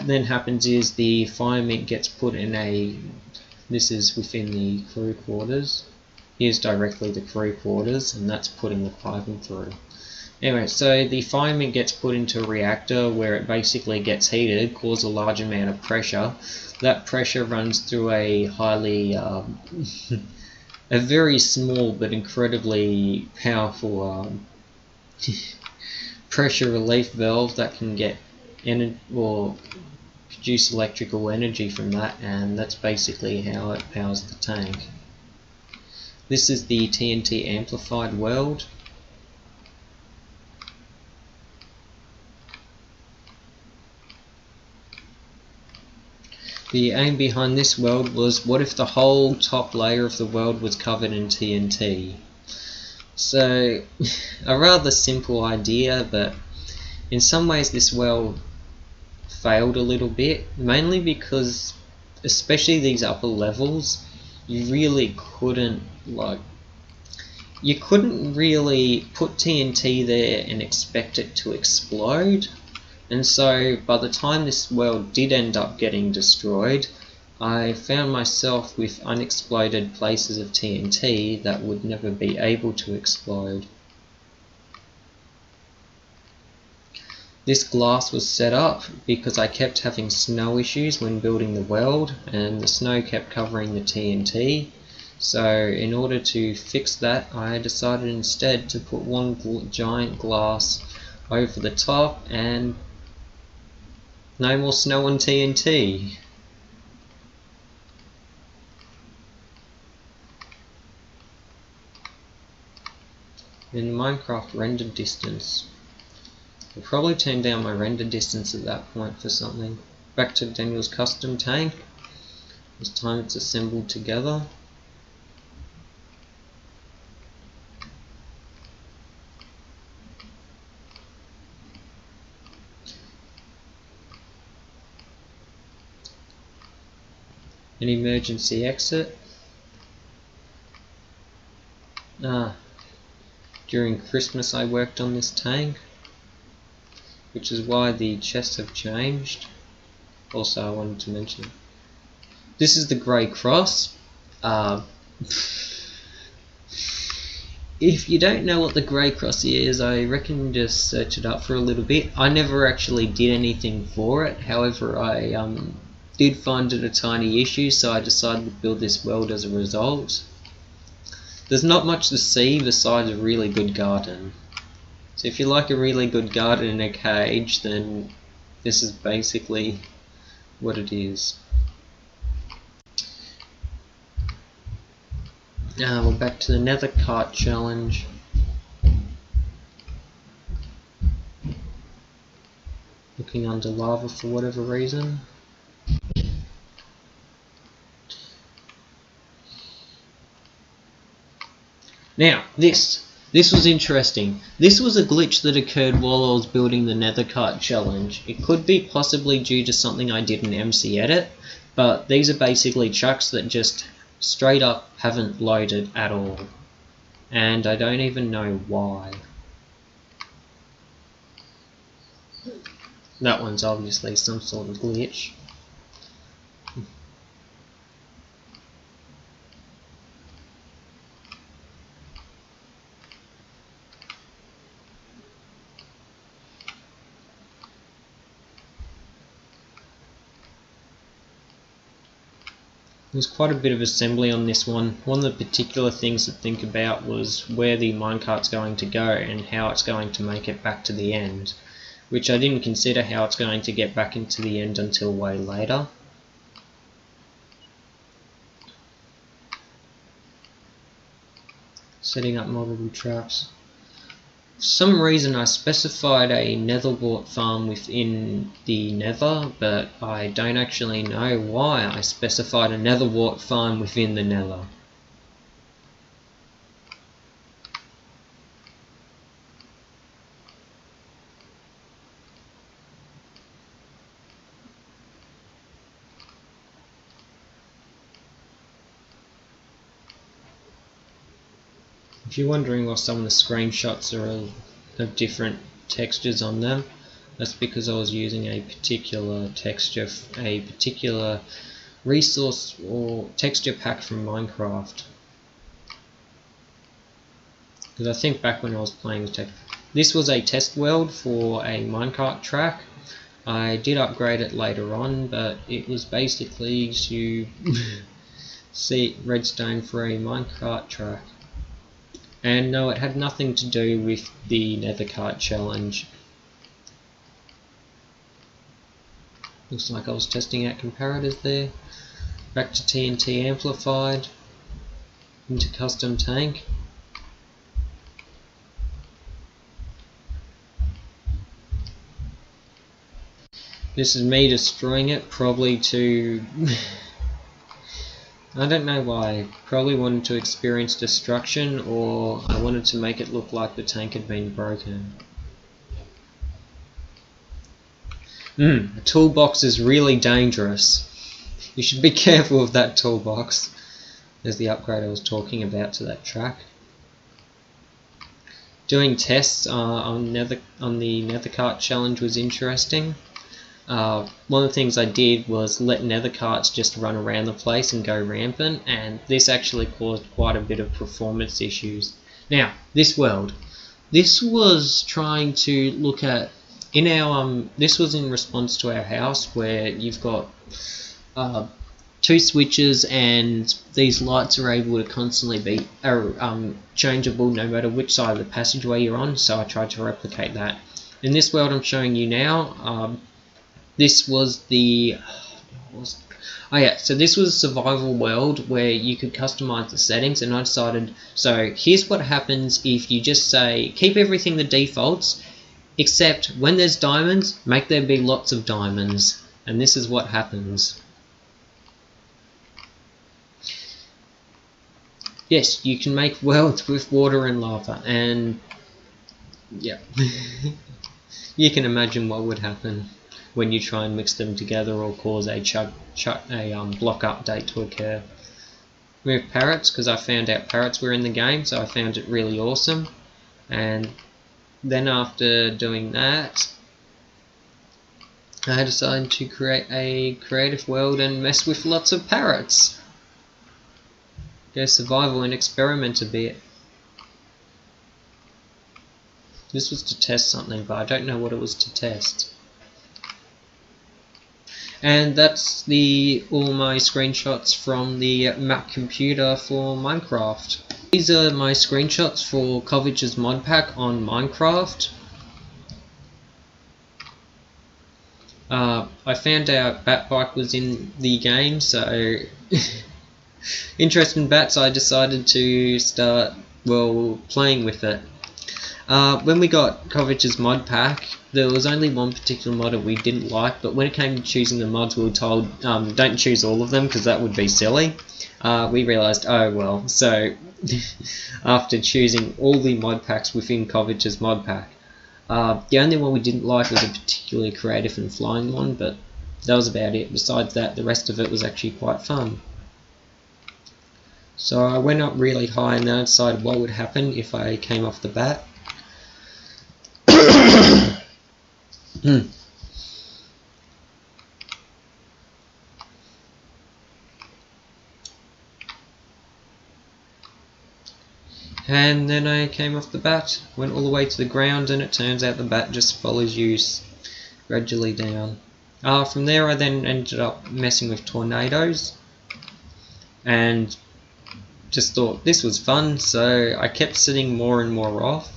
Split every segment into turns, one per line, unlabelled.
what then happens is the fireman gets put in a, this is within the crew quarters, here's directly the crew quarters, and that's putting the piping through. Anyway, so the fireman gets put into a reactor where it basically gets heated, causes a large amount of pressure. That pressure runs through a highly, a very small but incredibly powerful pressure relief valve that can get or produce electrical energy from that, and that's basically how it powers the tank. This is the TNT amplified weld. The aim behind this weld was, what if the whole top layer of the weld was covered in TNT? So, a rather simple idea, but in some ways this weld failed a little bit, mainly because, especially these upper levels, you really couldn't, you couldn't really put TNT there and expect it to explode. And so by the time this weld did end up getting destroyed, I found myself with unexploded places of TNT that would never be able to explode. This glass was set up because I kept having snow issues when building the weld, and the snow kept covering the TNT. So in order to fix that, I decided instead to put one giant glass over the top, and no more snow on TNT. In Minecraft render distance. I'll probably turn down my render distance at that point for something. Back to Daniel's custom tank. This time it's assembled together. An emergency exit. During Christmas I worked on this tank, which is why the chests have changed. Also, I wanted to mention, this is the grey cross. If you don't know what the grey cross is, I reckon just search it up for a little bit. I never actually did anything for it, however I did find it a tiny issue, so I decided to build this weld as a result. There's not much to see besides a really good garden. So if you like a really good garden in a cage, then this is basically what it is. Now we're back to the Nethercart challenge. Looking under lava for whatever reason. Now, this was interesting. This was a glitch that occurred while I was building the Nethercart challenge. It could be possibly due to something I did in MC Edit, but these are basically chucks that just straight up haven't loaded at all. And I don't even know why. That one's obviously some sort of glitch. There's quite a bit of assembly on this one. One of the particular things to think about was where the minecart's going to go and how it's going to make it back to the end, which I didn't consider how it's going to get back into the end until way later. Setting up multiple traps. For some reason I specified a nether farm within the nether, but I don't actually know why I specified a nether farm within the nether. If you're wondering why some of the screenshots are of different textures on them, That's because I was using a particular texture, a particular resource or texture pack from Minecraft. Because I think back when I was playing this was a test world for a minecart track. I did upgrade it later on, but it was basically to see redstone for a minecart track. And no, it had nothing to do with the Nethercart challenge. Looks like I was testing out comparators there. Back to TNT amplified, into custom tank. This is me destroying it, probably to... I don't know why. Probably wanted to experience destruction, or I wanted to make it look like the tank had been broken. A toolbox is really dangerous. You should be careful of that toolbox. There's the upgrade I was talking about to that track. Doing tests on the Nethercart challenge was interesting. One of the things I did was let Nethercarts just run around the place and go rampant, and this actually caused quite a bit of performance issues. Now, this world, this was trying to look at, in our, this was in response to our house where you've got 2 switches and these lights are able to constantly be changeable no matter which side of the passageway you're on, so I tried to replicate that. In this world I'm showing you now, this was the... so this was a survival world where you could customize the settings, and I decided, so here's what happens if you just say keep everything the defaults, except when there's diamonds, make there be lots of diamonds, and this is what happens. Yes, you can make worlds with water and lava, and yeah, you can imagine what would happen when you try and mix them together or cause a block update to occur. We have parrots because I found out parrots were in the game, so I found it really awesome. And then after doing that, I decided to create a creative world and mess with lots of parrots. Go survival and experiment a bit. This was to test something, but I don't know what it was to test. And that's all my screenshots from the Mac computer for Minecraft. These are my screenshots for Kovacic's mod pack on Minecraft. I found out Batbike was in the game, so interested in bats, I decided to start, playing with it. When we got Kovacic's mod pack, there was only one particular mod that we didn't like, but when it came to choosing the mods, we were told don't choose all of them because that would be silly. We realised, oh well, so after choosing all the mod packs within Kovacic's mod pack, the only one we didn't like was a particularly creative and flying one, but that was about it. Besides that, the rest of it was actually quite fun. So I went up really high and then I decided what would happen if I came off the bat. And then I came off the bat, went all the way to the ground, and it turns out the bat just follows you gradually down. From there I then ended up messing with tornadoes and just thought this was fun, so I kept setting more and more off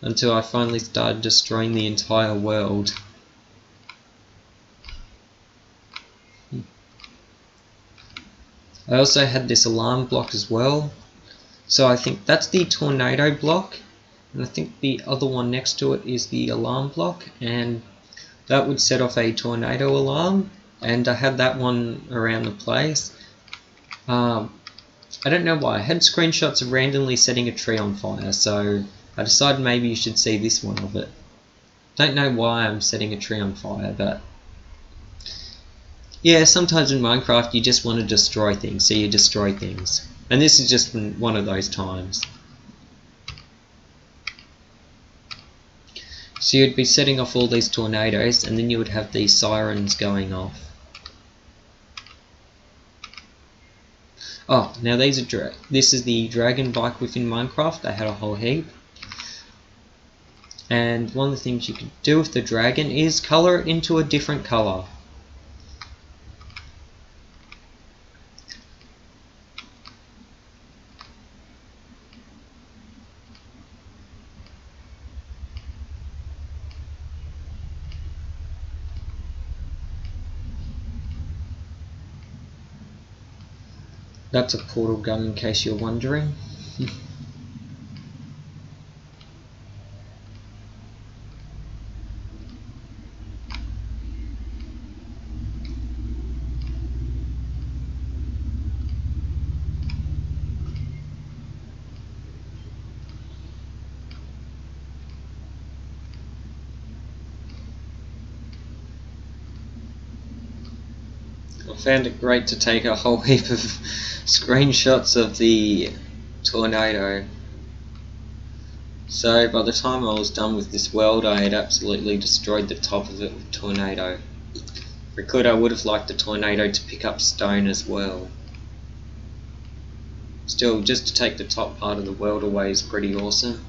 until I finally started destroying the entire world. I also had this alarm block as well, so I think that's the tornado block, and I think the other one next to it is the alarm block, and that would set off a tornado alarm, and I had that one around the place. I don't know why, I had screenshots of randomly setting a tree on fire, so I decided maybe you should see this one of it. Don't know why I'm setting a tree on fire, but yeah, sometimes in Minecraft you just want to destroy things, so you destroy things. And this is just one of those times. So you'd be setting off all these tornadoes, and then you would have these sirens going off. Oh, now these are this is the dragon bike within Minecraft. They had a whole heap. And one of the things you can do with the dragon is colour it into a different colour. That's a portal gun in case you're wondering. I found it great to take a whole heap of screenshots of the tornado. So by the time I was done with this world, I had absolutely destroyed the top of it with tornado. If I could, I would have liked the tornado to pick up stone as well. Still, just to take the top part of the world away is pretty awesome.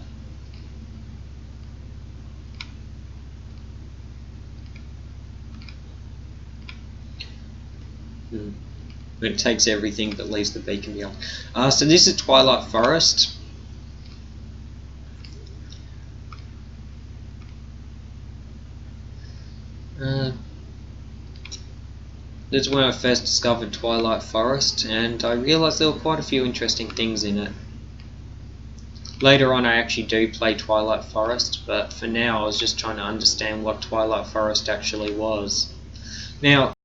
But it takes everything but leaves the beacon behind. So this is Twilight Forest. This is when I first discovered Twilight Forest, and I realised there were quite a few interesting things in it. Later on I actually do play Twilight Forest, but for now I was just trying to understand what Twilight Forest actually was. Now,